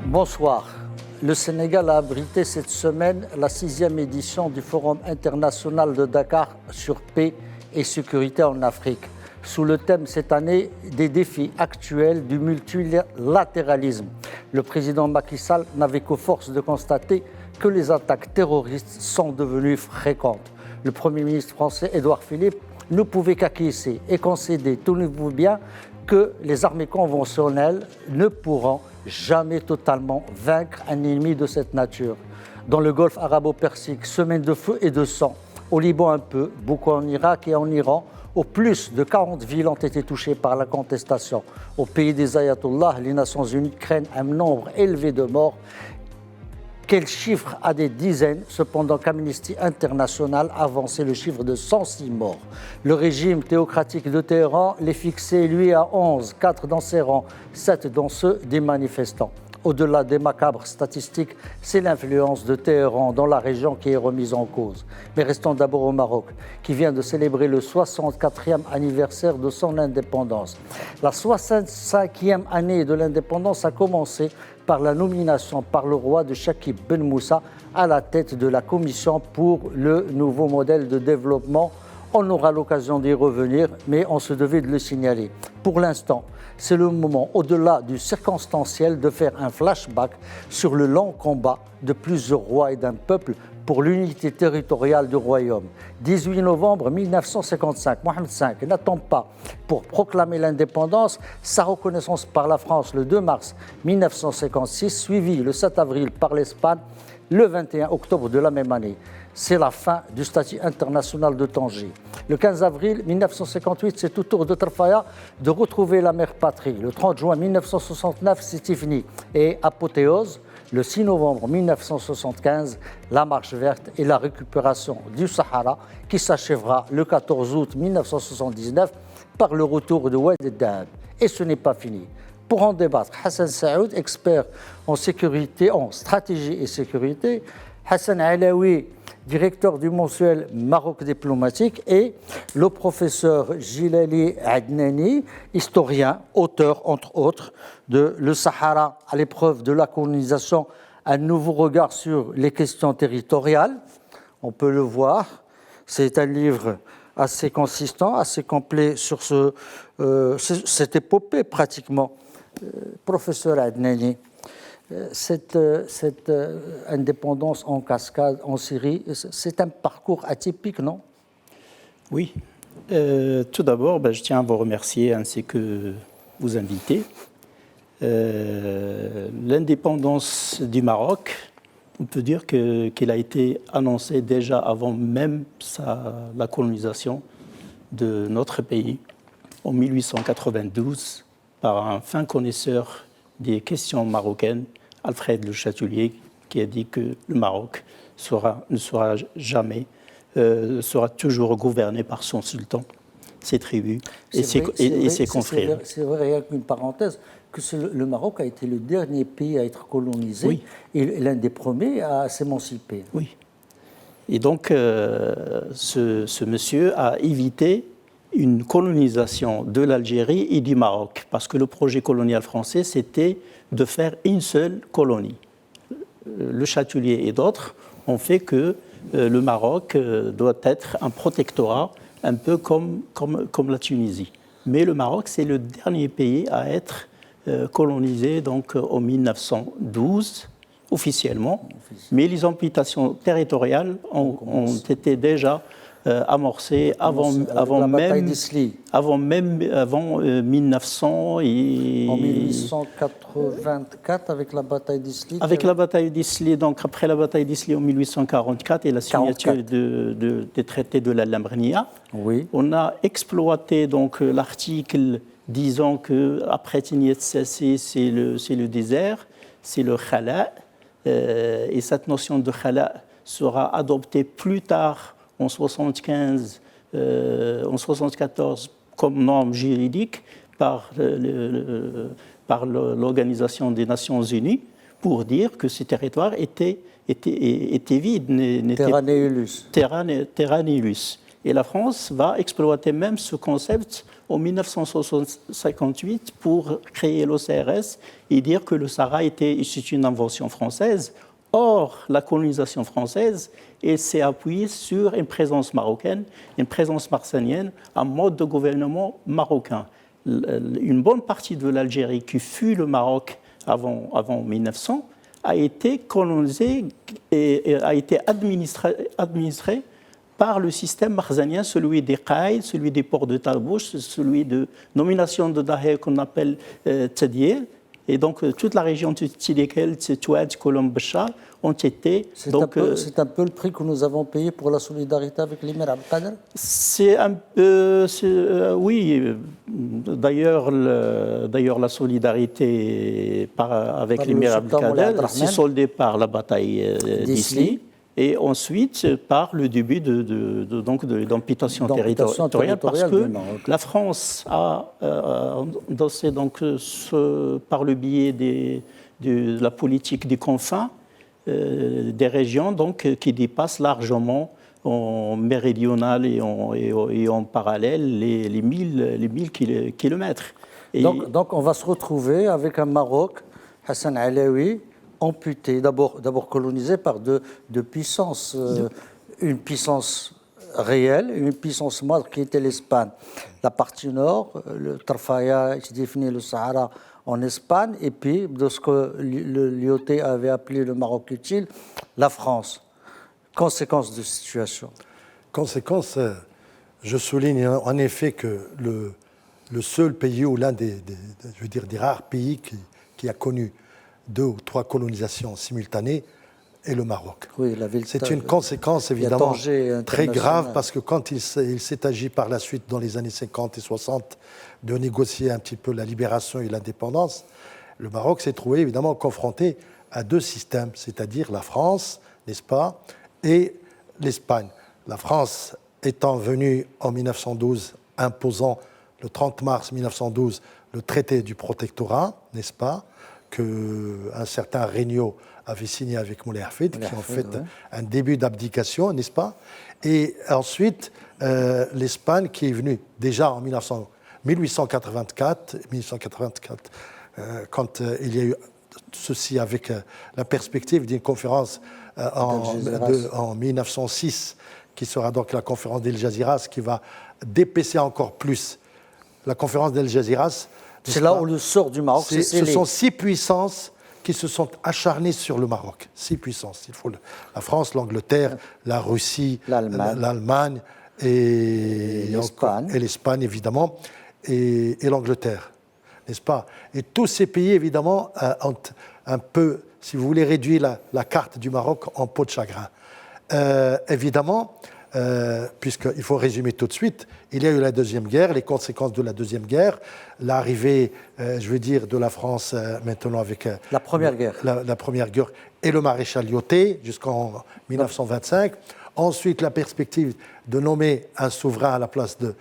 Bonsoir. Le Sénégal a abrité cette semaine la 6e édition du Forum international de Dakar sur paix et sécurité en Afrique, sous le thème cette année des défis actuels du multilatéralisme. Le président Macky Sall n'avait qu'aux forces de constater que les attaques terroristes sont devenues fréquentes. Le Premier ministre français Édouard Philippe ne pouvait qu'acquiescer et concéder, tenez-vous bien, que les armées conventionnelles ne pourront jamais totalement vaincre un ennemi de cette nature. Dans le Golfe arabo-persique, semaine de feu et de sang. Au Liban un peu, beaucoup en Irak et en Iran. Au plus de 40 villes ont été touchées par la contestation. Au pays des ayatollahs, les Nations Unies craignent un nombre élevé de morts. Quel chiffre à des dizaines, cependant qu'Amnesty International avançait le chiffre de 106 morts. Le régime théocratique de Téhéran l'est fixé, lui, à 11, 4 dans ses rangs, 7 dans ceux des manifestants. Au-delà des macabres statistiques, c'est l'influence de Téhéran dans la région qui est remise en cause. Mais restons d'abord au Maroc, qui vient de célébrer le 64e anniversaire de son indépendance. La 65e année de l'indépendance a commencé par la nomination par le roi de Chakib Ben Moussa à la tête de la commission pour le nouveau modèle de développement. On aura l'occasion d'y revenir, mais on se devait de le signaler. Pour l'instant, c'est le moment, au-delà du circonstanciel, de faire un flashback sur le long combat de plusieurs rois et d'un peuple pour l'unité territoriale du royaume. 18 novembre 1955, Mohamed V n'attend pas pour proclamer l'indépendance, sa reconnaissance par la France le 2 mars 1956, suivi le 7 avril par l'Espagne le 21 octobre de la même année. C'est la fin du statut international de Tanger. Le 15 avril 1958, c'est au tour de Trafaya de retrouver la mère patrie. Le 30 juin 1969, c'est Tifni. Et apothéose, le 6 novembre 1975, la marche verte et la récupération du Sahara qui s'achèvera le 14 août 1979 par le retour de Oued el-Dahab. Et ce n'est pas fini. Pour en débattre, Hassan Saoud, expert en sécurité, en stratégie et sécurité, Hassan Alaoui, directeur du mensuel Maroc diplomatique, et le professeur Jilali Adnani, historien, auteur, entre autres, de Le Sahara à l'épreuve de la colonisation, un nouveau regard sur les questions territoriales. On peut le voir, c'est un livre assez consistant, assez complet sur cette épopée pratiquement. Professeur Adnani, cette indépendance en cascade en Syrie, c'est un parcours atypique, non? Oui. Tout d'abord, je tiens à vous remercier ainsi que vous inviter. L'indépendance du Maroc, on peut dire qu'elle a été annoncée déjà avant même la colonisation de notre pays, en 1892, par un fin connaisseur des questions marocaines, Alfred Le Chatelier, qui a dit que le Maroc sera toujours gouverné par son sultan, ses tribus et ses confrères. C'est vrai, rien qu'une parenthèse, que le Maroc a été le dernier pays à être colonisé, oui, et l'un des premiers à s'émanciper. Oui. Et donc, ce monsieur a évité une colonisation de l'Algérie et du Maroc, parce que le projet colonial français, c'était de faire une seule colonie. Le Chatelier et d'autres ont fait que le Maroc doit être un protectorat, un peu comme la Tunisie. Mais le Maroc, c'est le dernier pays à être colonisé donc, en 1912, officiellement. Mais les amputations territoriales ont été déjà amorcé avant 1900 et... En 1884 avec la bataille d'Isly. Avec la bataille d'Isly, donc après la bataille d'Isly en 1844 et la signature des traités de l'Alhambra, oui, on a exploité donc l'article disant que après Tignat Sassi, c'est le désert, c'est le khala, et cette notion de khala sera adoptée plus tard en 1974 comme norme juridique par l'Organisation des Nations Unies pour dire que ces territoires étaient vides, terra nihilus. Terra nihilus. Et la France va exploiter même ce concept en 1958 pour créer l'OCRS et dire que le Sahara c'est une invention française. Or, la colonisation française s'est appuyée sur une présence marocaine, une présence marsanienne, un mode de gouvernement marocain. Une bonne partie de l'Algérie qui fut le Maroc avant 1900 a été colonisée et a été administrée par le système marzanien, celui des Qaïd, celui des ports de Tarbouch, celui de nomination de Daher qu'on appelle Tadier. Et donc, toute la région de Tidekel, Touad, Kolom, Bécha ont été... C'est un peu le prix que nous avons payé pour la solidarité avec l'émir Abdelkader. C'est un peu... oui. D'ailleurs, la solidarité avec l'émir Abdelkader s'est soldée par la bataille d'Isli. Et ensuite, par le début d'amputation territoriale, parce que la France a endossé par le biais de la politique des confins des régions qui dépassent largement en méridional et en parallèle les 1000 kilomètres. Donc on va se retrouver avec un Maroc, Hassan Alaoui, amputé, d'abord colonisé par deux puissances, une puissance réelle et une puissance moindre qui était l'Espagne. La partie nord, le Tarfaya, qui définit le Sahara en Espagne, et puis de ce que le Lyoté avait appelé le Maroc utile, la France. Conséquence de cette situation. Conséquence, je souligne en effet que le seul pays ou l'un des rares pays qui a connu 2 ou 3 colonisations simultanées est le Maroc. Oui, c'est une conséquence évidemment très grave parce que quand il s'est agi par la suite dans les années 50 et 60 de négocier un petit peu la libération et l'indépendance, le Maroc s'est trouvé évidemment confronté à 2 systèmes, c'est-à-dire la France, n'est-ce pas, et l'Espagne. La France étant venue en 1912 imposant le 30 mars 1912 le traité du protectorat, n'est-ce pas, qu'un certain Regnault avait signé avec Moulay Hafid, qui en fait un début d'abdication, n'est-ce pas? Et ensuite, l'Espagne qui est venue déjà en 1884, quand il y a eu ceci avec la perspective d'une conférence en 1906, qui sera donc la conférence d'El Jaziras, qui va d'épaissir encore plus la conférence d'El Jaziras. C'est là où le sort du Maroc. Ce sont 6 puissances qui se sont acharnées sur le Maroc. 6 puissances. La France, l'Angleterre, la Russie, l'Allemagne et l'Espagne, évidemment, et l'Angleterre, n'est-ce pas? Et tous ces pays, évidemment, ont un peu, si vous voulez, réduit la carte du Maroc en peau de chagrin. Évidemment, puisqu'il faut résumer tout de suite, il y a eu la Deuxième Guerre, les conséquences de la Deuxième Guerre, l'arrivée, de la France maintenant avec... la Première Guerre. La Première Guerre et le maréchal Lyoté jusqu'en 1925. Ensuite, la perspective de nommer un souverain à la place de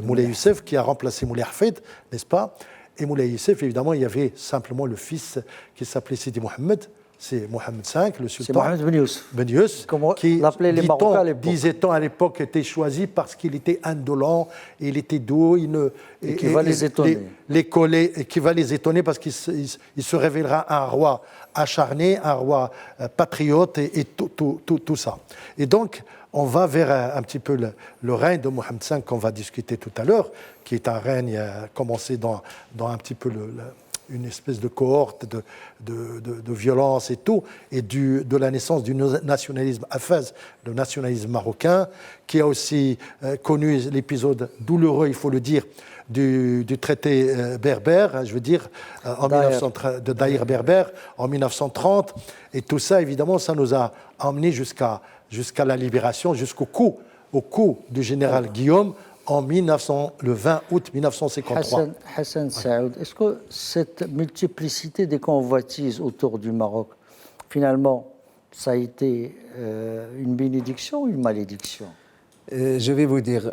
Moulay Youssef, qui a remplacé Moulay Hafid, n'est-ce pas? Et Moulay Youssef, évidemment, il y avait simplement le fils qui s'appelait Sidi Mohamed. C'est Mohamed V, le sultan. C'est Mohamed Ben Youssef, qui, disait-on à l'époque, était choisi parce qu'il était indolent, il était doux, qui va les étonner. Qui va les étonner parce qu'il se révélera un roi acharné, un roi patriote et tout ça. Et donc, on va vers un petit peu le règne de Mohamed V qu'on va discuter tout à l'heure, qui est un règne commencé dans un petit peu une espèce de cohorte de violence et tout, et de la naissance du nationalisme hafez, le nationalisme marocain, qui a aussi connu l'épisode douloureux, il faut le dire, du traité berbère, de Daïr berbère, en 1930. Et tout ça, évidemment, ça nous a emmenés jusqu'à la libération, jusqu'au coup du général Guillaume, le 20 août 1953. Hassan Saoud, est-ce que cette multiplicité des convoitises autour du Maroc, finalement, ça a été une bénédiction ou une malédiction? Je vais vous dire,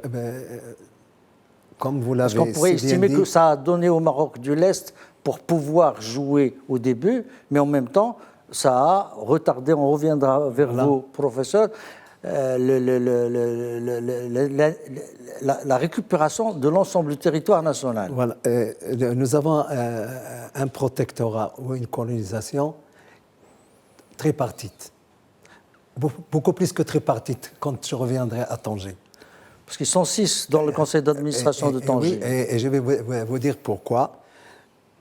comme vous l'avez dit... Parce qu'on pourrait estimer que ça a donné au Maroc de l'Est pour pouvoir jouer au début, mais en même temps, ça a retardé, on reviendra vers vous, professeur, la récupération de l'ensemble du territoire national. Voilà. Nous avons un protectorat ou une colonisation tripartite. Beaucoup plus que tripartite quand je reviendrai à Tanger. Parce qu'ils sont 6 dans le conseil d'administration de Tanger. Oui, et je vais vous dire pourquoi.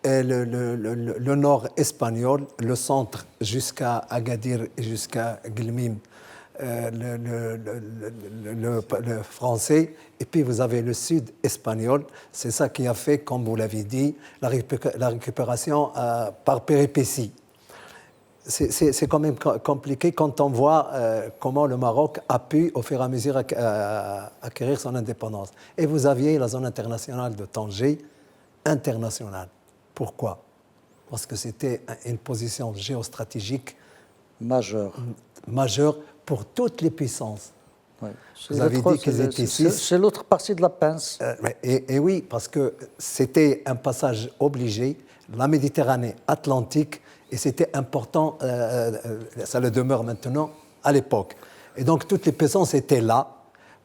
Le nord espagnol, le centre jusqu'à Agadir et jusqu'à Guelmim, le français, et puis vous avez le sud espagnol. C'est ça qui a fait, comme vous l'avez dit, la récupération par péripétie. C'est quand même compliqué quand on voit comment le Maroc a pu, au fur et à mesure, acquérir son indépendance. Et vous aviez la zone internationale de Tanger, internationale. Pourquoi? Parce que c'était une position géostratégique majeure pour toutes les puissances. Ouais. Vous avez dit qu'ils étaient 6. C'est l'autre partie de la pince. Et oui, parce que c'était un passage obligé, la Méditerranée atlantique, et c'était important, ça le demeure maintenant, à l'époque. Et donc toutes les puissances étaient là,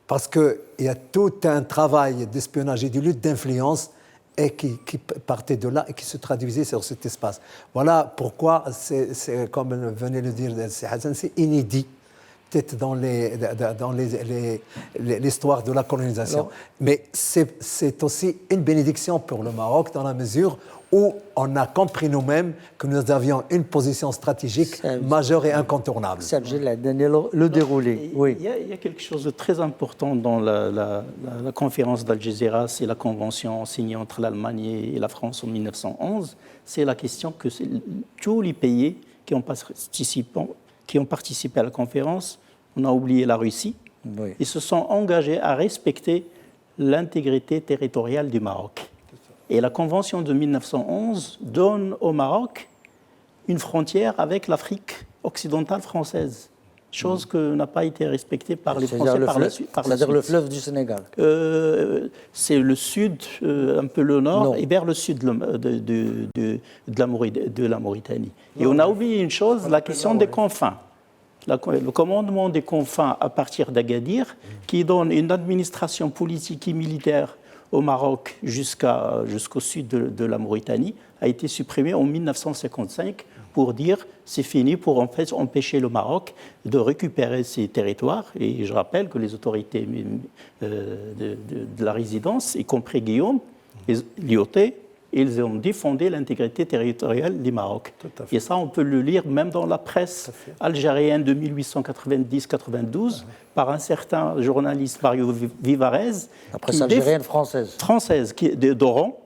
parce qu'il y a tout un travail d'espionnage et de lutte d'influence et qui partait de là et qui se traduisait sur cet espace. Voilà pourquoi, c'est comme venait de le dire Hassan, c'est inédit, peut-être dans l'histoire de la colonisation. Alors, mais c'est aussi une bénédiction pour le Maroc dans la mesure où on a compris nous-mêmes que nous avions une position stratégique majeure et incontournable. Le déroulé, oui. Il y a quelque chose de très important dans la conférence d'Algésiras, c'est la convention signée entre l'Allemagne et la France en 1911. C'est la question que tous les pays qui ont participé à la conférence, on a oublié la Russie, oui. Ils se sont engagés à respecter l'intégrité territoriale du Maroc. Et la Convention de 1911 donne au Maroc une frontière avec l'Afrique occidentale française, chose que n'a pas été respectée par les Français par la suite. C'est-à-dire le fleuve du Sénégal. C'est le sud, un peu le nord, et vers le sud de la Mauritanie. Et on a oublié une chose, la question des confins. Le commandement des confins à partir d'Agadir, qui donne une administration politique et militaire au Maroc jusqu'au sud de la Mauritanie, a été supprimé en 1955 pour dire c'est fini, pour en fait empêcher le Maroc de récupérer ses territoires. Et je rappelle que les autorités de la résidence, y compris Guillaume, Lyoté, ils ont défendu l'intégrité territoriale du Maroc. Et ça, on peut le lire même dans la presse algérienne de 1890-92 par un certain journaliste, Mario Vivarez. La presse algérienne française. Française, d'Oran,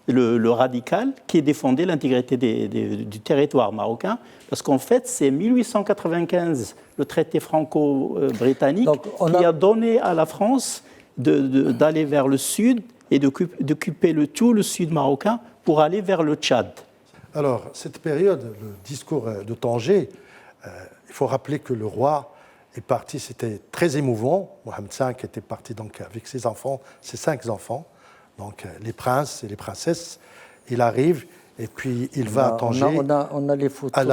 le radical, qui défendait l'intégrité du territoire marocain. Parce qu'en fait, c'est 1895, le traité franco-britannique, qui a donné à la France d'aller vers le sud et d'occuper tout le sud marocain pour aller vers le Tchad. Alors, cette période, le discours de Tanger, il faut rappeler que le roi est parti, c'était très émouvant. Mohamed V était parti donc avec ses enfants, ses 5 enfants, donc les princes et les princesses. Il arrive et puis il va à Tanger. On a les photos.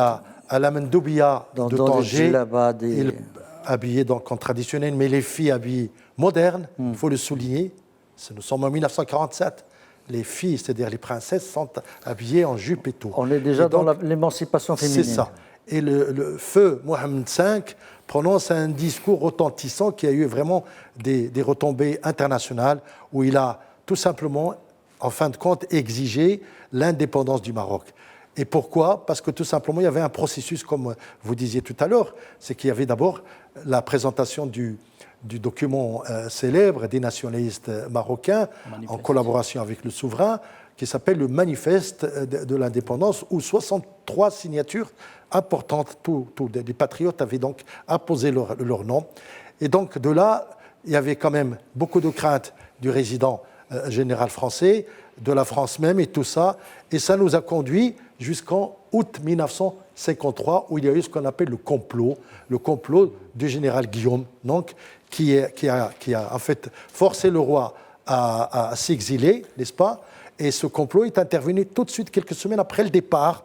À la Mendoubia de Tanger, il habillé donc en traditionnel, mais les filles habillées modernes, il faut le souligner. Nous sommes en 1947. Les filles, c'est-à-dire les princesses, sont habillées en jupe et tout. On est déjà dans l'émancipation féminine. C'est ça. Et le feu Mohamed V prononce un discours retentissant qui a eu vraiment des retombées internationales, où il a tout simplement, en fin de compte, exigé l'indépendance du Maroc. Et pourquoi? Parce que tout simplement, il y avait un processus, comme vous disiez tout à l'heure, c'est qu'il y avait d'abord la présentation du document célèbre des nationalistes marocains, en collaboration avec le souverain, qui s'appelle le Manifeste de l'indépendance, où 63 signatures importantes, des patriotes avaient donc apposé leur nom. Et donc de là, il y avait quand même beaucoup de craintes du résident général français, de la France même et tout ça. Et ça nous a conduit jusqu'en août 1953, où il y a eu ce qu'on appelle le complot du général Guillaume, donc, qui a en fait forcé le roi à s'exiler, n'est-ce pas? Et ce complot est intervenu tout de suite, quelques semaines après le départ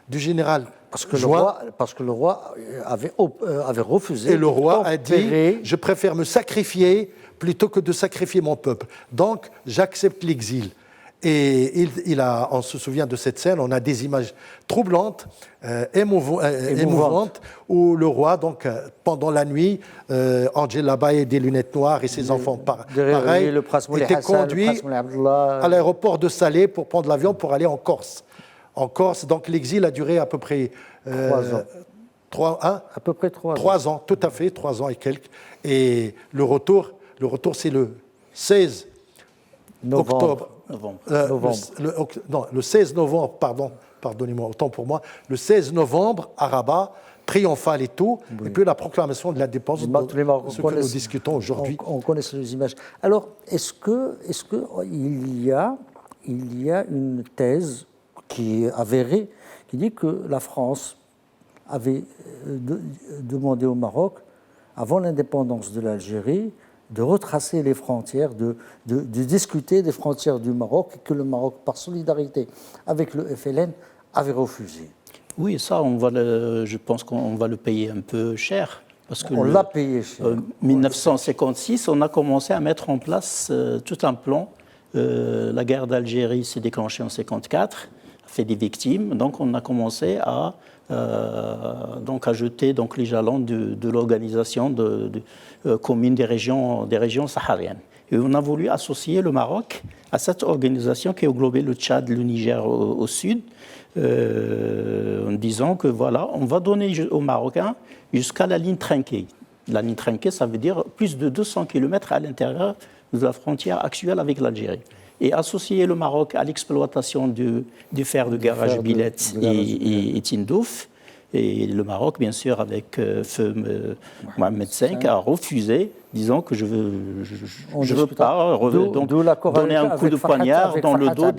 du général parce que le roi avait refusé. Et le roi a d'opérer. dit « Je préfère me sacrifier plutôt que de sacrifier mon peuple. Donc, j'accepte l'exil. » Et on se souvient de cette scène, on a des images troublantes, émouvantes, où le roi, donc, pendant la nuit, Angel Labaye, des lunettes noires et ses enfants, pareil, étaient conduits à l'aéroport de Salé pour prendre l'avion pour aller en Corse. En Corse, donc l'exil a duré à peu près 3 ans. À peu près 3 ans. 3 ans, tout à fait, 3 ans et quelques. Et le retour c'est le 16 octobre. Le 16 novembre, pardonnez-moi, autant pour moi, le 16 novembre à Rabat, triomphal et tout, et puis la proclamation de l'indépendance, ce que nous discutons aujourd'hui. On connaît ces images. Alors, est-ce qu'il y a une thèse qui est avérée, qui dit que la France avait demandé au Maroc, avant l'indépendance de l'Algérie, de retracer les frontières, de discuter des frontières du Maroc, et que le Maroc, par solidarité avec le FLN, avait refusé. Oui, ça, je pense qu'on va le payer un peu cher. Parce que on l'a payé cher. En 1956, on a commencé à mettre en place tout un plan. La guerre d'Algérie s'est déclenchée en 1954, a fait des victimes. Donc, on a commencé à jeter les jalons de l'organisation commune des régions sahariennes. Et on a voulu associer le Maroc à cette organisation qui englobait le Tchad, le Niger au sud, en disant que voilà, on va donner aux Marocains jusqu'à la ligne trinquée. La ligne trinquée, ça veut dire plus de 200 km à l'intérieur de la frontière actuelle avec l'Algérie. Et associer le Maroc à l'exploitation du fer de garage Bilette et Tindouf. Et le Maroc, bien sûr, avec feu Mohamed V, a refusé, disant que je ne veux pas donner un coup de poignard dans le dos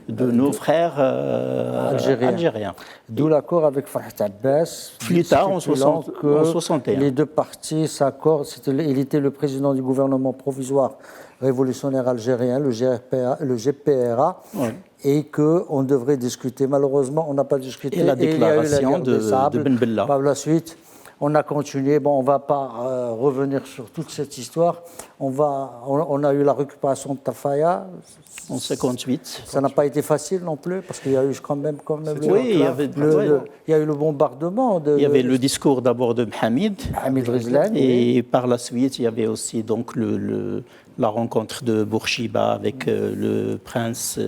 de nos frères algériens. D'où l'accord avec Farhat Abbas. Plus tard, en 1961. Les deux parties s'accordent. Il était le président du gouvernement provisoire révolutionnaire algérien, le GPRA, ouais. Et qu'on devrait discuter. Malheureusement, on n'a pas discuté. Et la déclaration de Ben Bella. Par la suite, on a continué. Bon, on ne va pas revenir sur toute cette histoire. On a eu la récupération de Tafaya. En 1958. Ça n'a pas été facile non plus, parce qu'il y a eu quand même il y a eu le bombardement. Il y avait le discours d'abord de Hamid Rizlan. Et par la suite, il y avait aussi donc la rencontre de Bourchiba avec le prince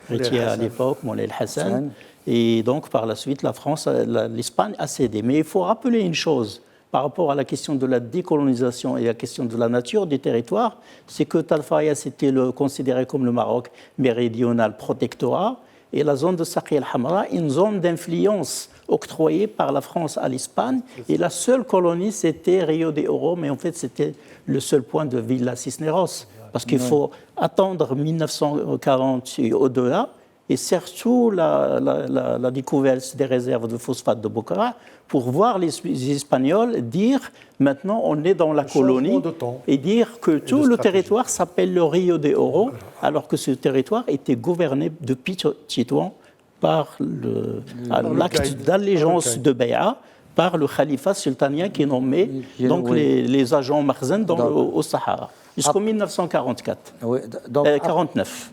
héritier à l'époque, Moulay El-Hassan. Et donc, par la suite, l'Espagne a cédé. Mais il faut rappeler une chose par rapport à la question de la décolonisation et la question de la nature des territoires, c'est que Tal Fayas c'était considéré comme le Maroc méridional protectorat et la zone de Saqi el-Hamra, une zone d'influence octroyée par la France à l'Espagne. Et la seule colonie, c'était Rio de Oro, mais en fait, c'était le seul point de Villa Cisneros. Parce qu'il faut attendre 1940 et au-delà, et surtout la découverte des réserves de phosphate de Bocara, pour voir les Espagnols dire maintenant on est dans la colonie et dire que tout le territoire s'appelle le Rio de Oro, alors que ce territoire était gouverné depuis Tétouan par l'acte d'allégeance de Béa, par le khalifa sultanien qui nommait donc les agents marzen au Sahara, jusqu'en 1944. Oui, 49.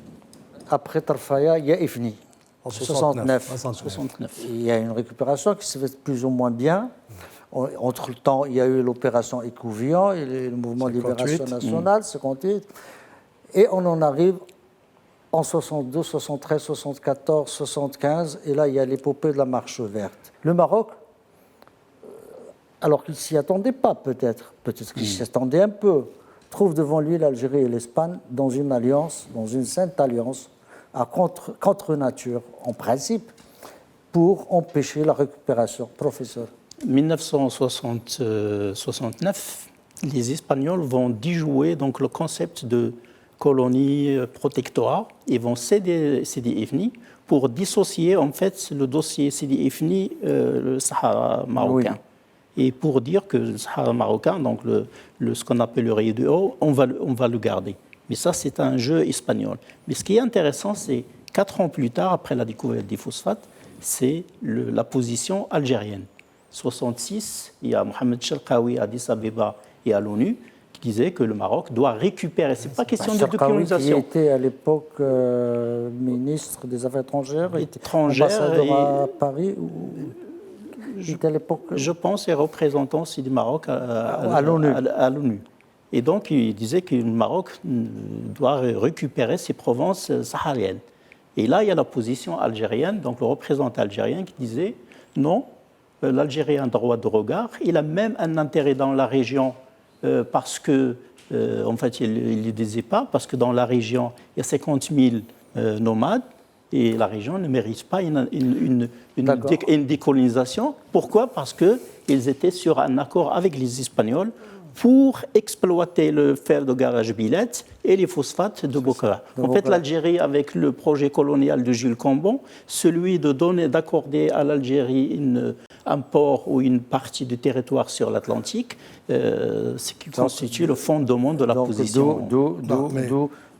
Après Tarfaya, il y a Ifni, en 69. Il y a une récupération qui se fait plus ou moins bien. Entre-temps, il y a eu l'opération Écouvillon et le mouvement de libération nationale, 58. Et on en arrive en 62, 73, 74, 75. Et là, il y a l'épopée de la Marche verte. Le Maroc, alors qu'il ne s'y attendait pas peut-être qu'il s'y attendait un peu, trouve devant lui l'Algérie et l'Espagne dans une alliance, dans une sainte alliance, contre nature, en principe, pour empêcher la récupération. Professeur. 1969, les Espagnols vont déjouer donc, le concept de colonie protectorat et vont céder Sidi Ifni pour dissocier en fait le dossier Sidi Ifni, le Sahara marocain. Oui. Et pour dire que le Sahara marocain, donc ce qu'on appelle le Rio de Oro, on va le garder. Mais ça, c'est un jeu espagnol. Mais ce qui est intéressant, c'est 4 ans plus tard, après la découverte des phosphates, c'est la position algérienne. 1966, il y a Mohamed Chelkaoui à Addis Abeba et à l'ONU qui disait que le Maroc doit récupérer. Ce n'est pas question de décolonisation. Qui était à l'époque ministre des Affaires étrangères, ambassadeur à Paris. Il était à l'époque. Je pense, est représentant aussi du Maroc à l'ONU. Et donc, il disait que le Maroc doit récupérer ses provinces sahariennes. Et là, il y a la position algérienne, donc le représentant algérien qui disait non, l'Algérie a un droit de regard, il a même un intérêt dans la région parce que, en fait, il ne le disait pas, parce que dans la région, il y a 50 000 nomades et la région ne mérite pas une décolonisation. Pourquoi ? Parce qu'ils étaient sur un accord avec les Espagnols pour exploiter le fer de garage Billet et les phosphates de Bokara. En fait, l'Algérie, avec le projet colonial de Jules Cambon, celui d'accorder à l'Algérie un port ou une partie du territoire sur l'Atlantique, ce qui constitue le fondement de la position.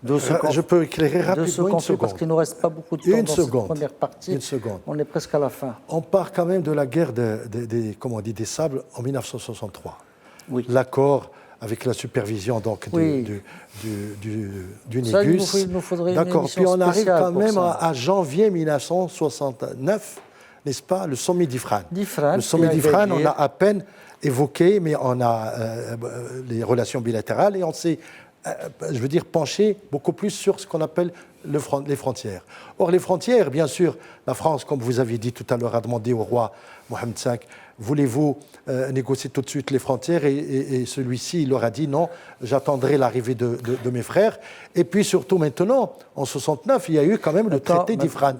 Je peux éclairer rapidement une seconde. Parce qu'il ne nous reste pas beaucoup de temps dans cette première partie. Une seconde. On est presque à la fin. On part quand même de la guerre des sables en 1963. Oui. L'accord avec la supervision donc, du Négus. Il nous faudrait une D'accord. émission Puis on arrive quand même ça. à janvier 1969, n'est-ce pas, le sommet d'Ifrane. Le sommet d'Ifrane, on a à peine évoqué, mais on a les relations bilatérales et on s'est, penché beaucoup plus sur ce qu'on appelle les frontières. Or, les frontières, bien sûr, la France, comme vous avez dit tout à l'heure, a demandé au roi Mohamed V, voulez-vous négocier tout de suite les frontières, et celui-ci, il leur a dit non, j'attendrai l'arrivée de mes frères. Et puis surtout maintenant, en 69, il y a eu quand même le traité d'Ifrane.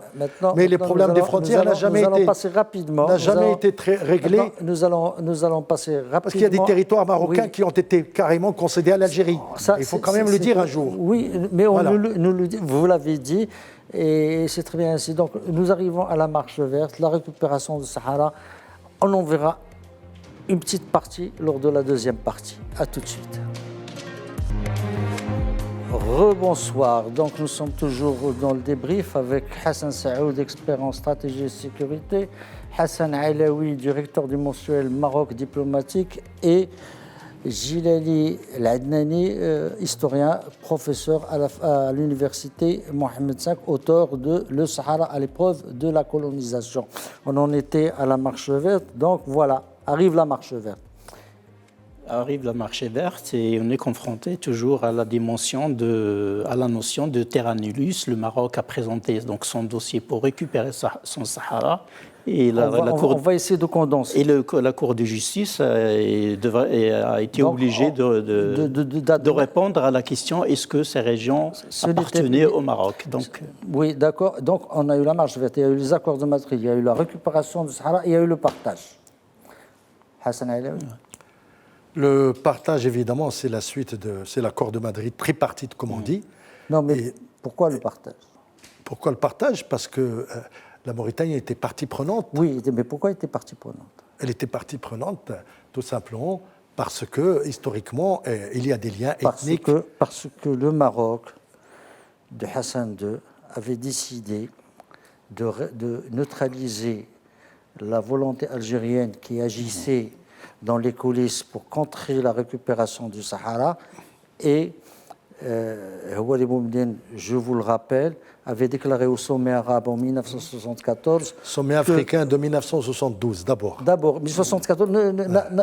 Mais les problèmes des frontières n'ont jamais été très réglés. Nous allons passer rapidement. Parce qu'il y a des territoires marocains qui ont été carrément concédés à l'Algérie. Il faut quand même le dire un jour. Oui, mais vous l'avez dit, et c'est très bien ainsi. Donc nous arrivons à la marche verte, la récupération du Sahara. On en verra une petite partie lors de la deuxième partie. À tout de suite. Rebonsoir. Donc nous sommes toujours dans le débrief avec Hassan Saoud, expert en stratégie et sécurité, Hassan Alaoui, directeur du mensuel Maroc diplomatique, et Jilali Ladnani, historien, professeur à l'université Mohamed V, auteur de Le Sahara à l'épreuve de la colonisation. On en était à la marche verte, donc voilà, arrive la marche verte. Arrive la marche verte et on est confronté toujours à la notion de terra nullius. Le Maroc a présenté donc son dossier pour récupérer son Sahara. Et on va essayer de condenser. Et la Cour de justice a été obligée de répondre à la question est-ce que ces régions appartenaient au Maroc. Oui, d'accord. Donc on a eu la marche verte, il y a eu les accords de Madrid, il y a eu la récupération du Sahara, il y a eu le partage. Hassan Alaoui. Le partage, évidemment, c'est la suite c'est l'accord de Madrid tripartite, comme on dit. Non, mais pourquoi le partage ? Pourquoi le partage ? Parce que la Mauritanie était partie prenante. Oui, mais pourquoi elle était partie prenante ? Elle était partie prenante tout simplement parce que, historiquement, il y a des liens ethniques. Parce que le Maroc de Hassan II avait décidé de neutraliser la volonté algérienne qui agissait dans les coulisses pour contrer la récupération du Sahara. Et Houari Boumediene, je vous le rappelle, avait déclaré au sommet arabe en 1974... Sommet africain de 1972, d'abord. D'abord, 1974,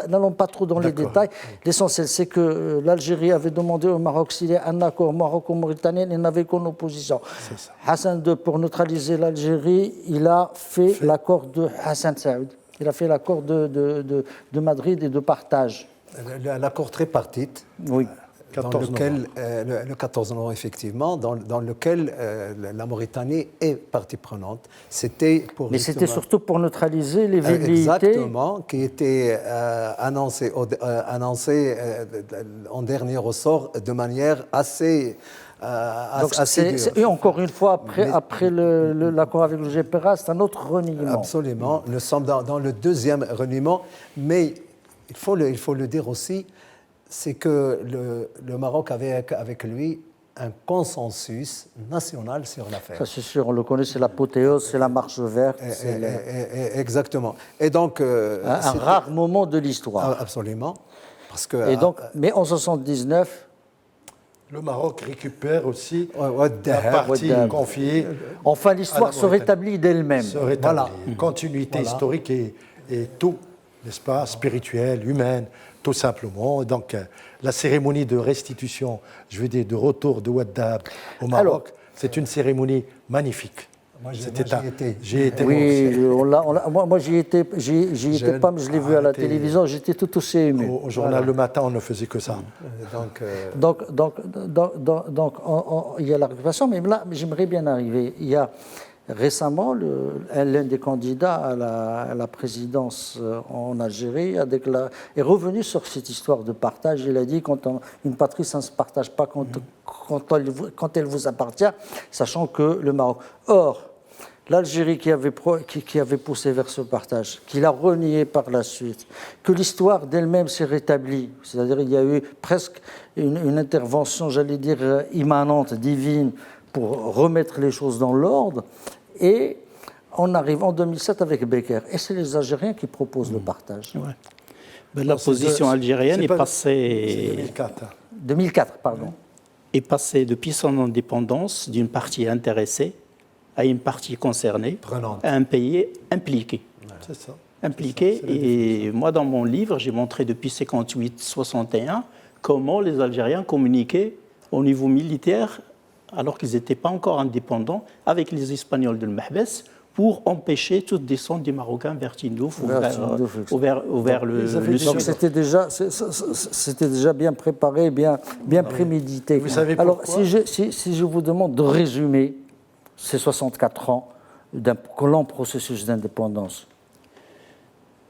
n'allons pas trop dans les détails. L'essentiel, c'est que l'Algérie avait demandé au Maroc s'il y a un accord maroco-mauritanien, il n'avait qu'une opposition. Hassan II, pour neutraliser l'Algérie, il a fait l'accord de Hassan Saoud. Il a fait l'accord de Madrid et de partage. L'accord tripartite. Oui. Le 14 novembre, effectivement, dans lequel la Mauritanie est partie prenante. Mais c'était surtout pour neutraliser les velléités. Exactement, qui était annoncé en dernier ressort de manière assez... et encore une fois, après l'accord avec le GPRA, c'est un autre reniement. Absolument. Nous sommes dans le deuxième reniement, mais il faut le dire aussi, c'est que le Maroc avait avec lui un consensus national sur l'affaire. Ça, c'est sûr, on le connaît, c'est l'apothéose, c'est la marche verte. Exactement. Et donc, un rare moment de l'histoire. Absolument. Parce que, Et donc, mais en 79, le Maroc récupère aussi Ouaddahab, la partie Ouaddahab. confiée. enfin, l'histoire à la se rétablit d'elle-même. Se rétablit. Voilà. Continuité historique et tout, n'est-ce pas, spirituelle, humaine, tout simplement. Donc, la cérémonie de restitution, je veux dire, de retour de Ouaddahab au Maroc, c'est une cérémonie magnifique. Moi, j'y J'ai été. Oui, moi j'y étais pas, mais je l'ai vu à la Arrêtez. télévision, j'étais tout aussi ému. Au journal le matin, on ne faisait que ça. Donc, Donc, il y a la récupération, mais là, j'aimerais bien arriver. Il y a récemment, l'un des candidats à la présidence en Algérie est revenu sur cette histoire de partage. Il a dit une patrie, ça ne se partage pas quand elle vous appartient, sachant que le Maroc. Or, l'Algérie qui avait poussé vers ce partage, qui l'a renié par la suite, que l'histoire d'elle-même s'est rétablie, c'est-à-dire il y a eu presque une intervention, j'allais dire, immanente, divine, pour remettre les choses dans l'ordre, et on arrive en 2007 avec Becker, et c'est les Algériens qui proposent le partage. Ouais. Ben, la position algérienne est passée... 2004. 2004, pardon. Est passée depuis son indépendance d'une partie intéressée à une partie concernée, Prenante. à un pays impliqué. C'est ça. Impliqué. Et moi, dans mon livre, j'ai montré depuis 58-61 comment les Algériens communiquaient au niveau militaire, alors qu'ils n'étaient pas encore indépendants, avec les Espagnols de Mahbès, pour empêcher toute descente des Marocains vers Tindouf ou vers le sud. Donc c'était déjà bien préparé, bien prémédité. Vous savez alors, pourquoi si je vous demande de résumer ces 64 ans d'un long processus d'indépendance.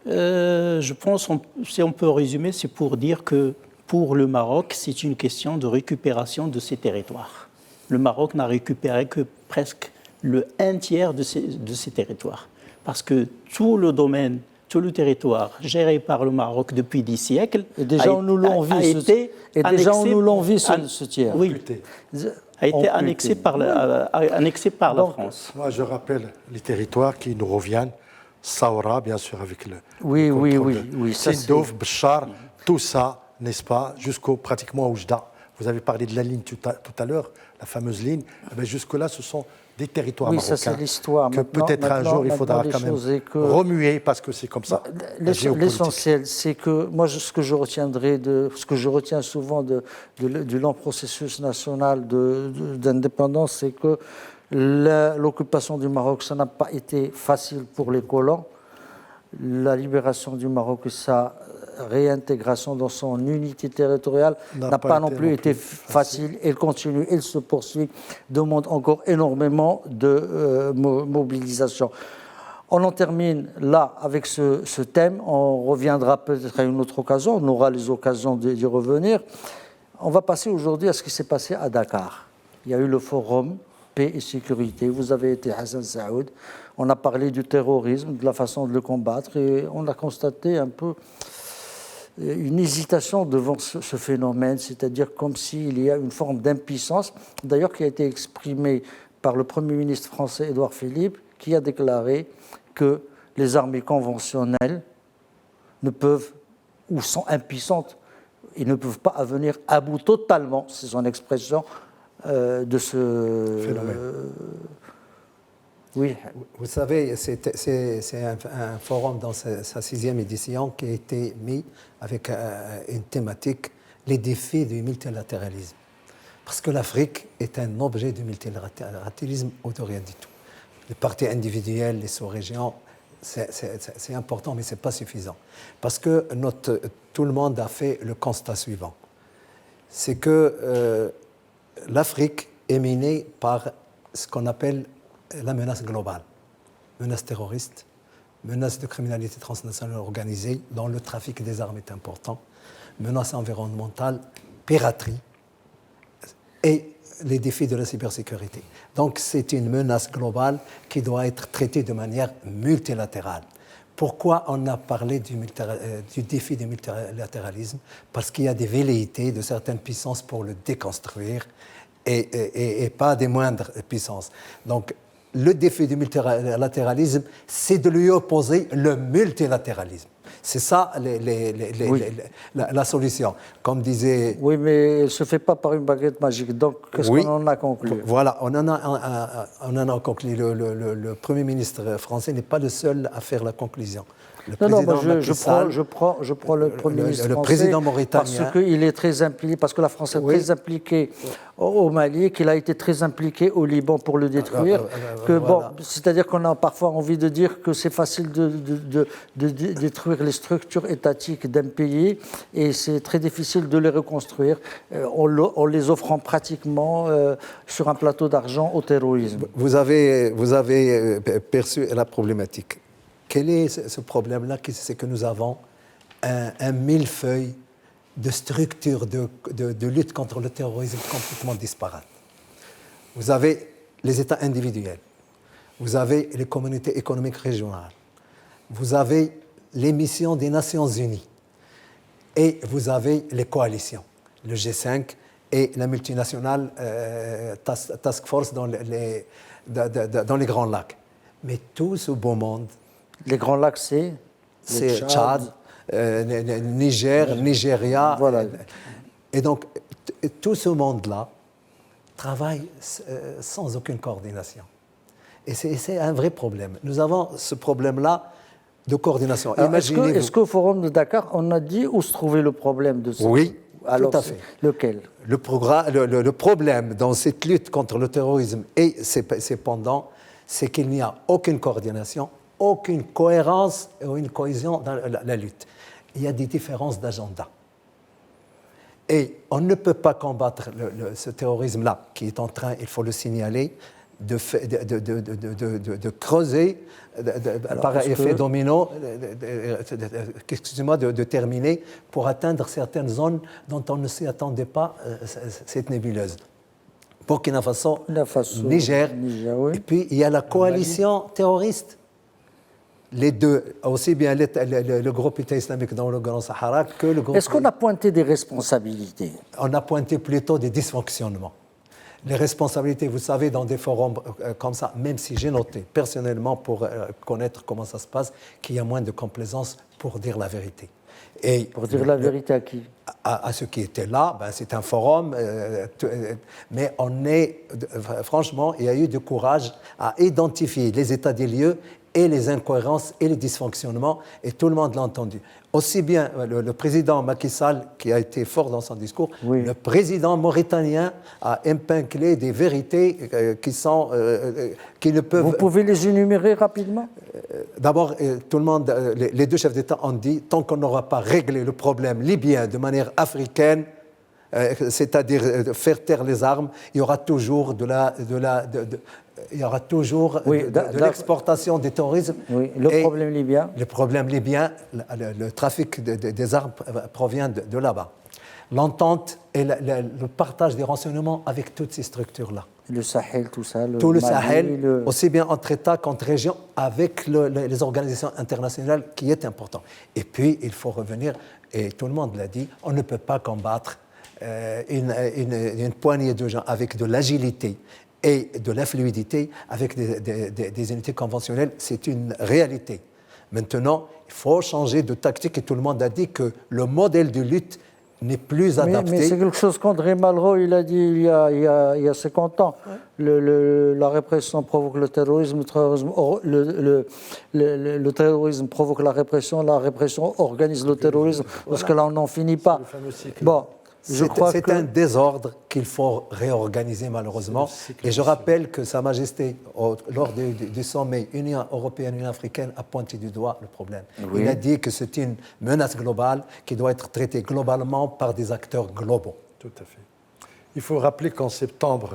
Je pense, si on peut résumer, c'est pour dire que pour le Maroc, c'est une question de récupération de ses territoires. Le Maroc n'a récupéré que presque le 1/3 de ses territoires. Parce que tout le domaine, tout le territoire géré par le Maroc depuis 10 siècles et déjà, on nous l'envie ce tiers. Oui, a été annexé par la France. Moi, je rappelle les territoires qui nous reviennent. Saoura, bien sûr, avec le. Oui. Tindouf, Béchar, tout ça, n'est-ce pas, jusqu'au pratiquement Oujda. Vous avez parlé de la ligne tout à l'heure, la fameuse ligne. Jusque-là, ce sont des territoires marocains. Ça, c'est l'histoire. Que peut-être un jour, il faudra quand même remuer parce que c'est comme ça. L'essentiel, c'est que moi, ce que je retiens souvent du long processus national d'indépendance, c'est que l'occupation du Maroc, ça n'a pas été facile pour les colons. La libération du Maroc et sa réintégration dans son unité territoriale n'a pas non plus été facile. Elle continue, elle se poursuit, demande encore énormément de mobilisation. On en termine là avec ce thème. On reviendra peut-être à une autre occasion. On aura les occasions d'y revenir. On va passer aujourd'hui à ce qui s'est passé à Dakar. Il y a eu le forum paix et sécurité. Vous avez été Hassan Saoud. On a parlé du terrorisme, de la façon de le combattre, et on a constaté un peu une hésitation devant ce phénomène, c'est-à-dire comme s'il y a une forme d'impuissance, d'ailleurs qui a été exprimée par le Premier ministre français Édouard Philippe, qui a déclaré que les armées conventionnelles ne peuvent, ou sont impuissantes, et ne peuvent pas venir à bout totalement, c'est son expression, de ce phénomène. Oui. Vous savez, c'est un forum dans sa 6e édition qui a été mis avec une thématique, les défis du multilatéralisme. Parce que l'Afrique est un objet du multilatéralisme ou de rien du tout. Les parties individuelles, les sous-régions, c'est important, mais ce n'est pas suffisant. Parce que tout le monde a fait le constat suivant. C'est que l'Afrique est minée par ce qu'on appelle la menace globale, menace terroriste, menace de criminalité transnationale organisée, dont le trafic des armes est important, menace environnementale, piraterie et les défis de la cybersécurité. Donc c'est une menace globale qui doit être traitée de manière multilatérale. Pourquoi on a parlé du défi du multilatéralisme? Parce qu'il y a des velléités de certaines puissances pour le déconstruire et pas des moindres puissances. Donc, le défi du multilatéralisme, c'est de lui opposer le multilatéralisme. C'est ça la solution. Comme disait... Oui, mais elle ne se fait pas par une baguette magique. Donc, qu'est-ce qu'on en a conclu? Voilà, on en a conclu. Le Premier ministre français n'est pas le seul à faire la conclusion. Je prends le Premier ministre français, président mauritanien, parce qu'il est très impliqué, parce que la France est très impliquée au Mali, qu'il a été très impliqué au Liban pour le détruire. C'est-à-dire qu'on a parfois envie de dire que c'est facile de détruire les structures étatiques d'un pays et c'est très difficile de les reconstruire en les offrant pratiquement sur un plateau d'argent au terrorisme. Vous avez perçu la problématique. Quel est ce problème-là? C'est que nous avons un millefeuille de structures de lutte contre le terrorisme complètement disparates. Vous avez les États individuels, vous avez les communautés économiques régionales, vous avez les missions des Nations Unies et vous avez les coalitions, le G5 et la multinationale Task Force dans les Grands Lacs. Mais tout ce beau monde... Les Grands Lacs, c'est Tchad, Niger, Nigeria. Voilà. Et donc, tout ce monde-là travaille sans aucune coordination. Et c'est un vrai problème. Nous avons ce problème-là de coordination. Est-ce qu'au Forum de Dakar, on a dit où se trouvait le problème de ça? Oui, alors, tout à fait. Lequel? Le problème dans cette lutte contre le terrorisme et ses pendants, c'est qu'il n'y a aucune coordination, aucune cohérence et une cohésion dans la lutte. Il y a des différences d'agenda. Et on ne peut pas combattre ce terrorisme-là, qui est en train, il faut le signaler, de creuser par effet domino, excusez-moi, de terminer, pour atteindre certaines zones dont on ne s'y attendait pas, cette nébuleuse. Burkina Faso, Niger, oui. Et puis il y a la coalition terroriste. Les deux, aussi bien le groupe État islamique dans le Grand Sahara que le groupe... Est-ce qu'on a pointé des responsabilités? On a pointé plutôt des dysfonctionnements. Les responsabilités, vous savez, dans des forums comme ça, même si j'ai noté personnellement pour connaître comment ça se passe, qu'il y a moins de complaisance pour dire la vérité. Et pour dire la vérité à qui? À ceux qui étaient là, c'est un forum, mais franchement, il y a eu du courage à identifier les états des lieux et les incohérences et les dysfonctionnements, et tout le monde l'a entendu. Aussi bien le président Macky Sall, qui a été fort dans son discours, oui. Le président mauritanien a épinglé des vérités qui ne peuvent... Vous pouvez les énumérer rapidement? D'abord, tout le monde, les deux chefs d'État ont dit, tant qu'on n'aura pas réglé le problème libyen de manière africaine, c'est-à-dire faire taire les armes, il y aura toujours il y aura toujours de l'exportation du terrorisme. Oui, le problème libyen. Le problème libyen, le trafic des armes provient de là-bas. L'entente et le partage des renseignements avec toutes ces structures-là. Le Sahel, tout ça. Tout le Sahel, aussi bien entre États qu'entre régions, avec les organisations internationales, qui est important. Et puis, il faut revenir, et tout le monde l'a dit, on ne peut pas combattre une poignée de gens avec de l'agilité et de la fluidité avec des unités conventionnelles, c'est une réalité. Maintenant, il faut changer de tactique et tout le monde a dit que le modèle de lutte n'est plus adapté. Mais c'est quelque chose qu'André Malraux il a dit il y a 50 ans. La répression provoque le terrorisme, le terrorisme provoque la répression organise le terrorisme, parce que là, on n'en finit pas. Bon. C'est un désordre qu'il faut réorganiser malheureusement. Et je rappelle que Sa Majesté, lors du sommet Union européenne-Union africaine, a pointé du doigt le problème. Oui. Il a dit que c'est une menace globale qui doit être traitée globalement par des acteurs globaux. Tout à fait. Il faut rappeler qu'en septembre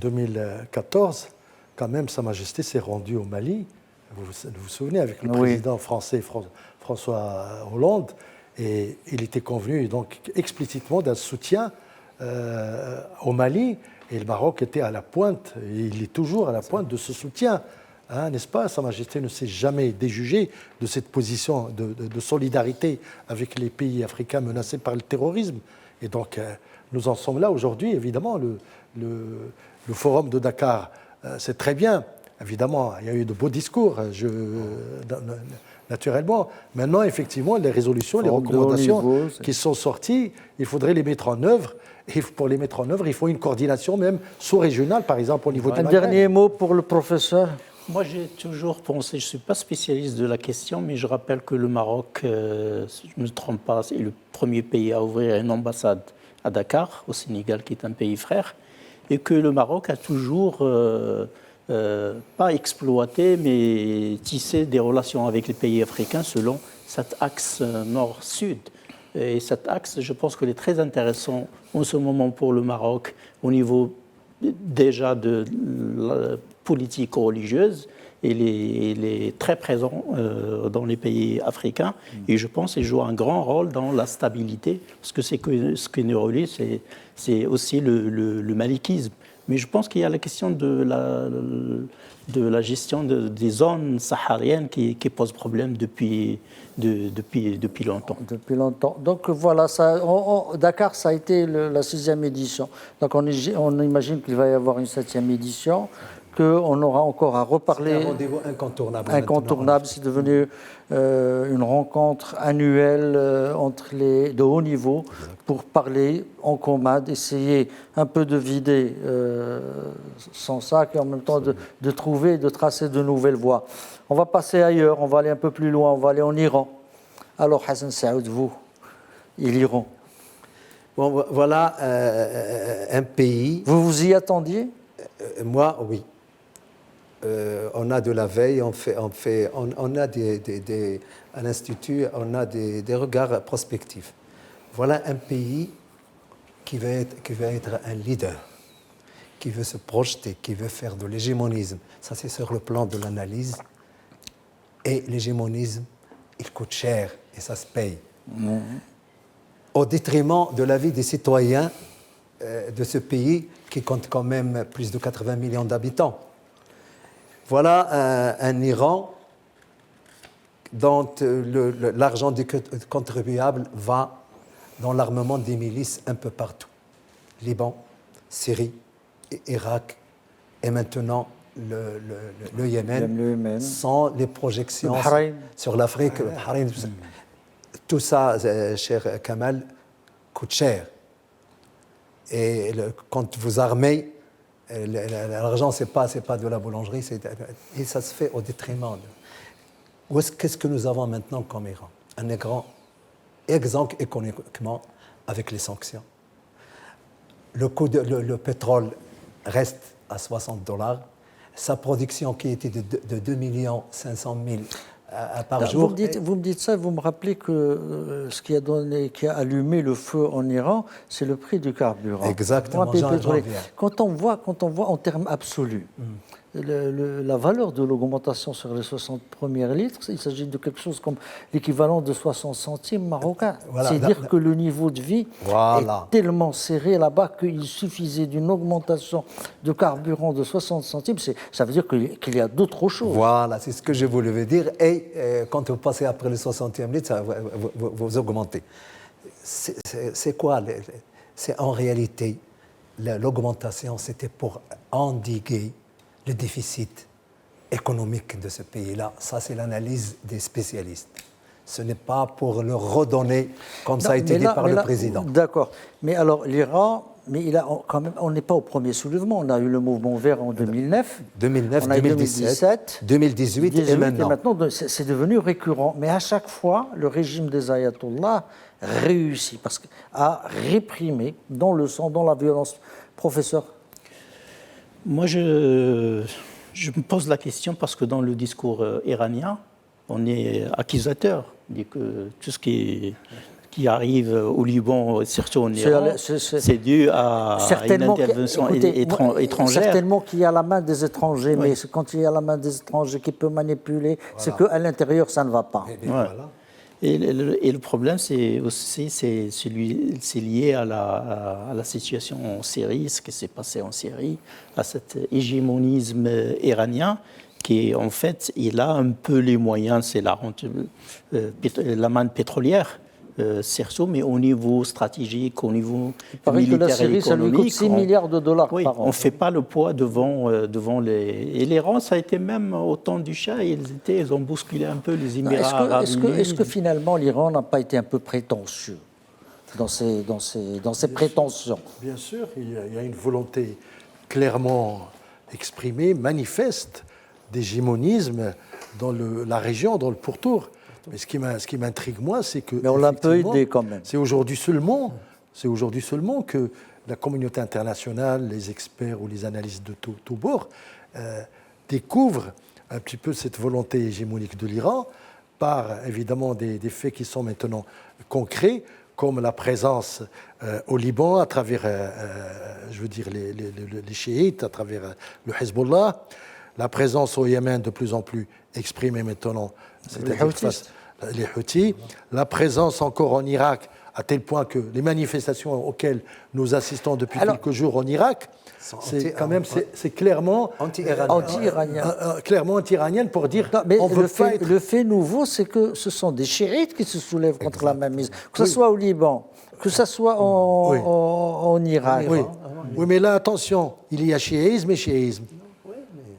2014, quand même, Sa Majesté s'est rendue au Mali. Vous vous souvenez, avec le président français François Hollande. Et il était convenu donc explicitement d'un soutien au Mali, et le Maroc était à la pointe, et il est toujours à la pointe de ce soutien, n'est-ce pas? Sa Majesté ne s'est jamais déjugée de cette position de solidarité avec les pays africains menacés par le terrorisme. Et donc, nous en sommes là aujourd'hui. Évidemment, le forum de Dakar, c'est très bien. Évidemment, il y a eu de beaux discours, naturellement. Maintenant, effectivement, les résolutions, les recommandations qui sont sorties, il faudrait les mettre en œuvre. Et pour les mettre en œuvre, il faut une coordination même sous-régionale, par exemple, au niveau du Maghreb. Un dernier mot pour le professeur. Moi, j'ai toujours pensé, je ne suis pas spécialiste de la question, mais je rappelle que le Maroc, si je ne me trompe pas, est le premier pays à ouvrir une ambassade à Dakar, au Sénégal, qui est un pays frère, et que le Maroc a toujours, pas exploité, mais tissé des relations avec les pays africains selon cet axe nord-sud. Et cet axe, je pense qu'il est très intéressant en ce moment pour le Maroc, au niveau déjà de la politique religieuse. Il est très présent dans les pays africains et je pense qu'il joue un grand rôle dans la stabilité, parce que ce qui nous relie, c'est aussi le malikisme. Mais je pense qu'il y a la question de la gestion des zones sahariennes qui pose problème depuis longtemps. Depuis longtemps. Donc voilà, Dakar, ça a été la 6e édition. Donc on imagine qu'il va y avoir une 7e édition, qu'on aura encore à reparler. C'est un rendez-vous incontournable. Incontournable, c'est devenu une rencontre annuelle de haut niveau pour parler en commun, d'essayer un peu de vider son sac et en même temps de trouver, de tracer de nouvelles voies. On va passer ailleurs, on va aller un peu plus loin, on va aller en Iran. Alors Hassan Saoud, vous, et l'Iran. Bon, voilà un pays. Vous vous y attendiez? Moi, oui. On a de la veille, on a à l'Institut, on a des regards prospectifs. Voilà un pays qui va être un leader, qui veut se projeter, qui veut faire de l'hégémonisme. Ça, c'est sur le plan de l'analyse. Et l'hégémonisme, il coûte cher et ça se paye. Au détriment de la vie des citoyens de ce pays qui compte quand même plus de 80 millions d'habitants. Voilà un Iran dont l'argent des contribuables va dans l'armement des milices un peu partout. Liban, Syrie, Irak et maintenant le Yémen, sans les projections sur l'Afrique. Tout ça, cher Kamal, coûte cher. Et quand vous armez, l'argent, ce n'est pas de la boulangerie, et ça se fait au détriment. Qu'est-ce que nous avons maintenant comme Iran? Un grand exemple économiquement avec les sanctions. Le pétrole reste à $60. Sa production qui était de 2 500 000 par jour. Vous me dites ça, vous me rappelez que ce qui a allumé le feu en Iran, c'est le prix du carburant. Exactement. Quand on voit en termes absolus la valeur de l'augmentation sur les 60 premiers litres, il s'agit de quelque chose comme l'équivalent de 60 centimes marocains. Voilà, c'est dire que le niveau de vie est tellement serré là-bas qu'il suffisait d'une augmentation de carburant de 60 centimes. Ça veut dire qu'il y a d'autres choses. Voilà, c'est ce que je voulais dire. Et quand vous passez après le 60e litre, ça, vous augmentez. C'est quoi? C'est en réalité, l'augmentation, c'était pour endiguer le déficit économique de ce pays-là. Ça, c'est l'analyse des spécialistes. Ce n'est pas pour le redonner, comme ça a été dit par le président. D'accord. Mais alors, l'Iran, on n'est pas au premier soulèvement. On a eu le mouvement vert en 2009. 2017, 2018 et maintenant. C'est devenu récurrent. Mais à chaque fois, le régime des ayatollahs réussit à réprimer dans le sang, dans la violence. Professeur? Moi, je me pose la question parce que dans le discours iranien, on est accusateur. On dit que tout ce qui arrive au Liban, surtout en Iran, c'est dû à une intervention étrangère. Certainement qu'il y a la main des étrangers, oui. Mais quand il y a la main des étrangers qui peut manipuler, voilà. C'est qu'à l'intérieur, ça ne va pas. Voilà. Et le problème, c'est lié à la situation en Syrie, ce qui s'est passé en Syrie, à cet hégémonisme iranien qui, en fait, il a un peu les moyens, c'est la manne pétrolière, cerceau, mais au niveau stratégique, au niveau Il paraît que la militaire et Syrie, ça lui coûte économique. 6 milliards de dollars Oui, par an. on ne fait pas le poids devant les... Et l'Iran, ça a été même au temps du Shah, ils ont bousculé un peu les Émirats arabes unis. Est-ce que finalement l'Iran n'a pas été un peu prétentieux dans ses prétentions? Bien sûr, il y a une volonté clairement exprimée, manifeste, d'hégémonisme dans la région, dans le pourtour. Mais ce qui m'intrigue, moi, c'est que... Mais on l'a un peu effectivement, aidé quand même. C'est aujourd'hui seulement que la communauté internationale, les experts ou les analystes de tous bords découvrent un petit peu cette volonté hégémonique de l'Iran par, évidemment, des faits qui sont maintenant concrets, comme la présence au Liban à travers, je veux dire, les chiites, à travers le Hezbollah, la présence au Yémen de plus en plus exprimée maintenant, c'est-à-dire face les Houthis, la présence encore en Irak, à tel point que les manifestations auxquelles nous assistons depuis quelques jours en Irak, c'est clairement anti-iranien. Clairement anti-iranienne pour dire Non, mais on veut pas être... le fait nouveau, c'est que ce sont des chiites qui se soulèvent contre la mainmise, que ce soit au Liban, que ce soit en Irak. Oui, mais là, attention, il y a chiisme et chiisme.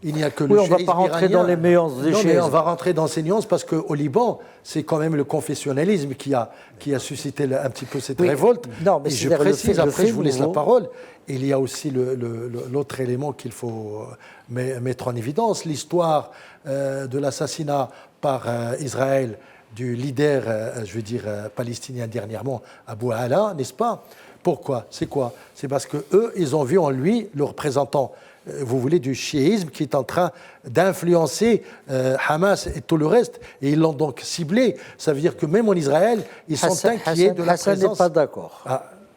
Il n'y a que le on ne va chiisme pas rentrer iranien. dans les nuances des Non, chiismes. mais on va rentrer dans ces nuances parce qu'au Liban, c'est quand même le confessionnalisme qui a suscité un petit peu cette révolte. Non, mais et je c'est-à-dire précise, après je vous laisse la nouveau. parole, il y a aussi l'autre élément qu'il faut mettre en évidence, l'histoire de l'assassinat par Israël du leader, je veux dire, palestinien dernièrement, Abu Ala, n'est-ce pas? Pourquoi? C'est quoi? C'est parce qu'eux, ils ont vu en lui le représentant, vous voulez, du chiisme qui est en train d'influencer Hamas et tout le reste, et ils l'ont donc ciblé. Ça veut dire que même en Israël, ils sont inquiets de la Hassan présence... n'est pas d'accord.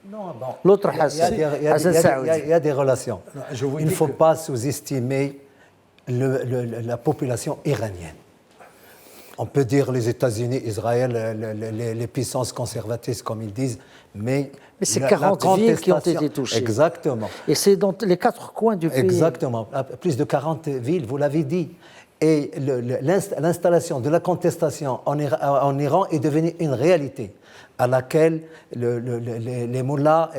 Non, bon. L'autre Il y a- Hassan, il y a- il y a- Hassan il y a- Saoudi. il y a des relations. je vous Il ne dis faut que- pas sous-estimer la population iranienne. On peut dire les États-Unis, Israël, les puissances conservatrices, comme ils disent, mais c'est la 40 villes qui ont contestation- été touchées. Exactement. Et c'est dans les 4 coins du pays. Exactement. Plus de 40 villes, vous l'avez dit. Et l'installation de la contestation en Iran est devenue une réalité à laquelle les mollahs,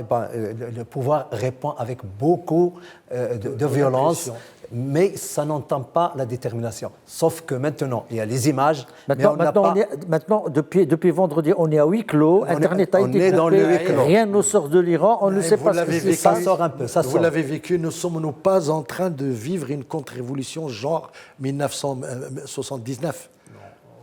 le pouvoir répond avec beaucoup de violence, mais ça n'entend pas la détermination. Sauf que maintenant, il y a les images, mais on n'a pas... Maintenant, depuis vendredi, on est à huis clos. Internet a on été est dans coupé. le huis clos. Rien ne sort de l'Iran. On ne sait vous pas ce l'avez qui se vécu. Ça passe. sort un peu, ça Vous sort. l'avez vécu, ne sommes-nous pas en train de vivre une contre-révolution genre 1979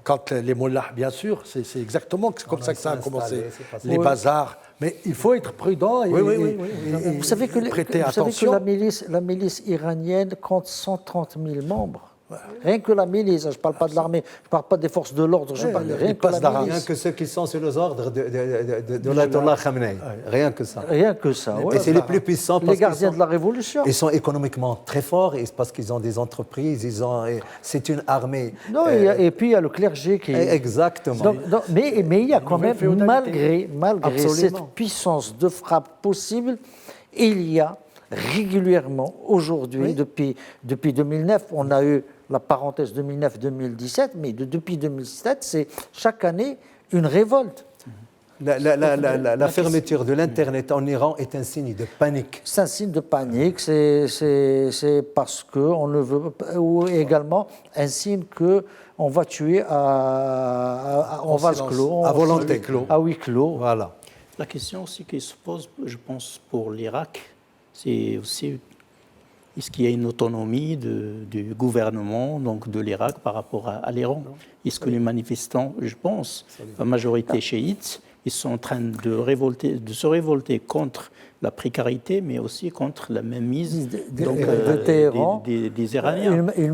quand les mollahs, bien sûr, c'est exactement comme ça que ça a commencé. c'est pas ça. Les bazars. Mais il faut être prudent et, Oui. et Vous savez que, prêter vous savez que attention. la milice iranienne compte 130 000 membres. Rien que la milice, je ne parle pas de l'armée, je ne parle pas des forces de l'ordre, je parle les rien que passes la d'Arabes. Rien milice. que ceux qui sont sous les ordres de l'Ayatollah Khamenei. Rien que ça. Rien que ça. Et ouais. c'est les plus puissants parce Les gardiens qu'ils de la Révolution. ils sont économiquement très forts et c'est parce qu'ils ont des entreprises, c'est une armée. Non, et puis il y a le clergé qui... Exactement. Mais il y a quand même, malgré Absolument. cette puissance de frappe possible, il y a régulièrement, aujourd'hui, depuis 2009, on a eu la parenthèse 2009-2017, mais depuis 2007, c'est chaque année une révolte. La fermeture de l'Internet en Iran est un signe de panique. C'est un signe de panique, c'est parce qu'on ne veut pas, ou également un signe qu'on va tuer en vase clos, à volonté. à huis clos. Voilà. La question aussi qui se pose, je pense, pour l'Irak, c'est aussi est-ce qu'il y a une autonomie du gouvernement, donc de l'Irak, par rapport à l'Iran? Est-ce que les manifestants, je pense, la majorité chiite, ils sont en train de se révolter contre la précarité, mais aussi contre la mainmise de Téhéran. des Iraniens. Une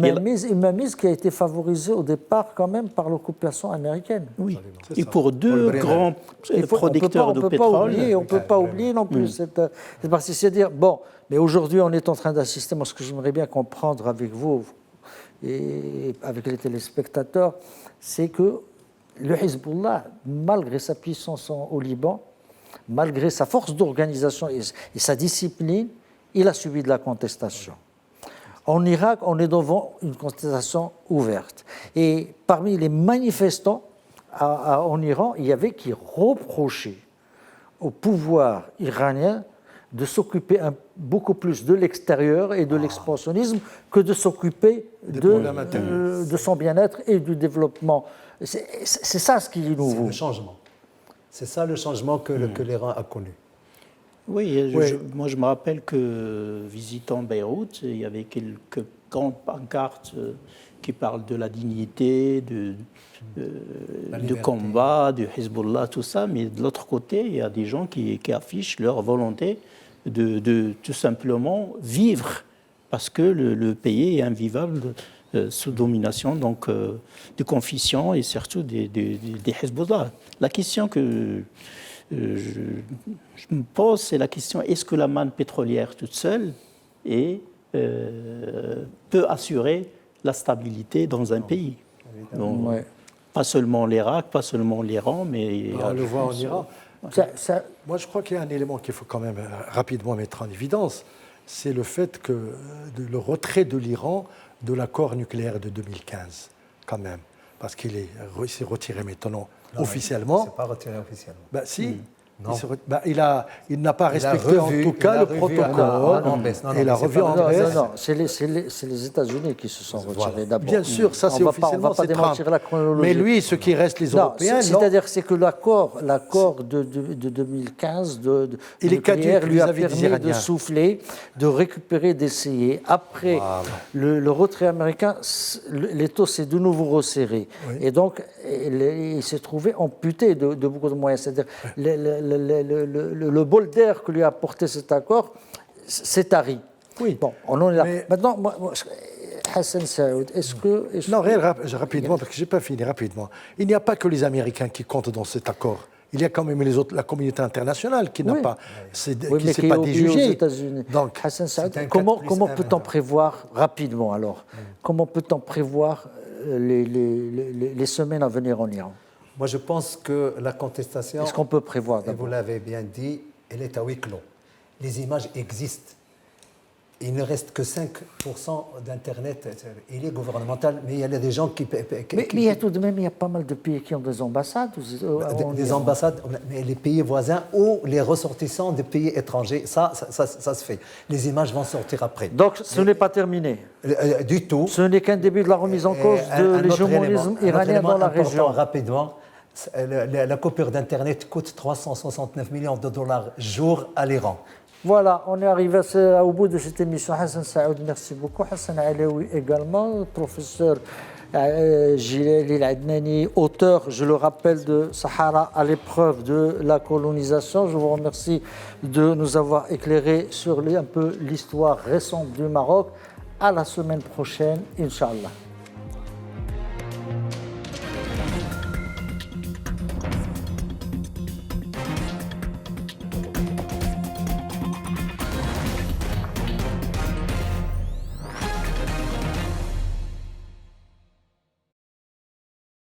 mainmise qui a été favorisée au départ quand même par l'occupation américaine. Oui. Et pour deux grands producteurs de pétrole. On ne peut pas oublier non plus cette partie. C'est-à-dire, bon, mais aujourd'hui on est en train d'assister, moi ce que j'aimerais bien comprendre avec vous et avec les téléspectateurs, c'est que le Hezbollah, malgré sa puissance au Liban, malgré sa force d'organisation et sa discipline, il a subi de la contestation. En Irak, on est devant une contestation ouverte. Et parmi les manifestants, en Iran, il y avait qui reprochaient au pouvoir iranien de s'occuper beaucoup plus de l'extérieur et de l'expansionnisme que de s'occuper de son bien-être et du développement. C'est ça ce qui est nouveau. C'est le changement. C'est ça le changement que l'Iran a connu. Oui, moi je me rappelle que visitant Beyrouth, il y avait quelques grandes pancartes qui parlent de la dignité, de combat, du Hezbollah, tout ça, mais de l'autre côté, il y a des gens qui affichent leur volonté de tout simplement vivre, parce que le pays est invivable sous domination donc, de confessions et surtout des Hezbollah. La question que je me pose, c'est la question, est-ce que la manne pétrolière toute seule peut assurer la stabilité dans un pays? Donc, pas seulement l'Irak, pas seulement l'Iran, mais... On le voit en Iran. Moi, je crois qu'il y a un élément qu'il faut quand même rapidement mettre en évidence, c'est le fait que le retrait de l'Iran de l'accord nucléaire de 2015, quand même, parce qu'il s'est retiré maintenant officiellement. Il ne s'est pas retiré officiellement. Ben, si. Non. Il n'a pas respecté en tout cas le protocole. Il a revu en baisse. Non, c'est les États-Unis qui se sont retirés d'abord. Bien sûr, ça c'est officiellement, c'est Trump. Mais lui, ce qui reste, les Européens, c'est-à-dire c'est que l'accord de 2015 de nucléaire lui a permis de souffler, de récupérer, d'essayer. Après le retrait américain, l'étau s'est de nouveau resserré. Oui. Et donc, il s'est trouvé amputé de beaucoup de moyens. C'est-à-dire le bol d'air que lui a apporté cet accord, c'est tari. Oui. Bon, on en est là. Maintenant, Hassan Saoud, est-ce que... Non, rapidement, parce que je n'ai pas fini, rapidement. Il n'y a pas que les Américains qui comptent dans cet accord. Il y a quand même les autres, la communauté internationale qui n'a pas, qui ne s'est pas déjugée. Donc, Hassan Saoud, comment peut-on prévoir rapidement alors comment peut-on prévoir les semaines à venir en Iran? Moi, je pense que la contestation... Est-ce qu'on peut prévoir d'abord? Vous l'avez bien dit, elle est à huis clos. Les images existent. Il ne reste que 5% d'Internet. Il est gouvernemental, mais il y a des gens qui... Mais il y a tout de même, il y a pas mal de pays qui ont des ambassades. Des ambassades, mais les pays voisins ou les ressortissants des pays étrangers, ça se fait. Les images vont sortir après. Donc, ce n'est pas terminé? Du tout. Ce n'est qu'un début de la remise en cause de l'hégémonisme iranien dans la région. Rapidement, la coupure d'Internet coûte 369 millions de dollars jour à l'Iran. Voilà, on est arrivé au bout de cette émission. Hassan Saoud, merci beaucoup. Hassan Alaoui également, professeur Jilali Adnani, auteur, je le rappelle, de Sahara à l'épreuve de la colonisation. Je vous remercie de nous avoir éclairé sur un peu l'histoire récente du Maroc. À la semaine prochaine, Inch'Allah.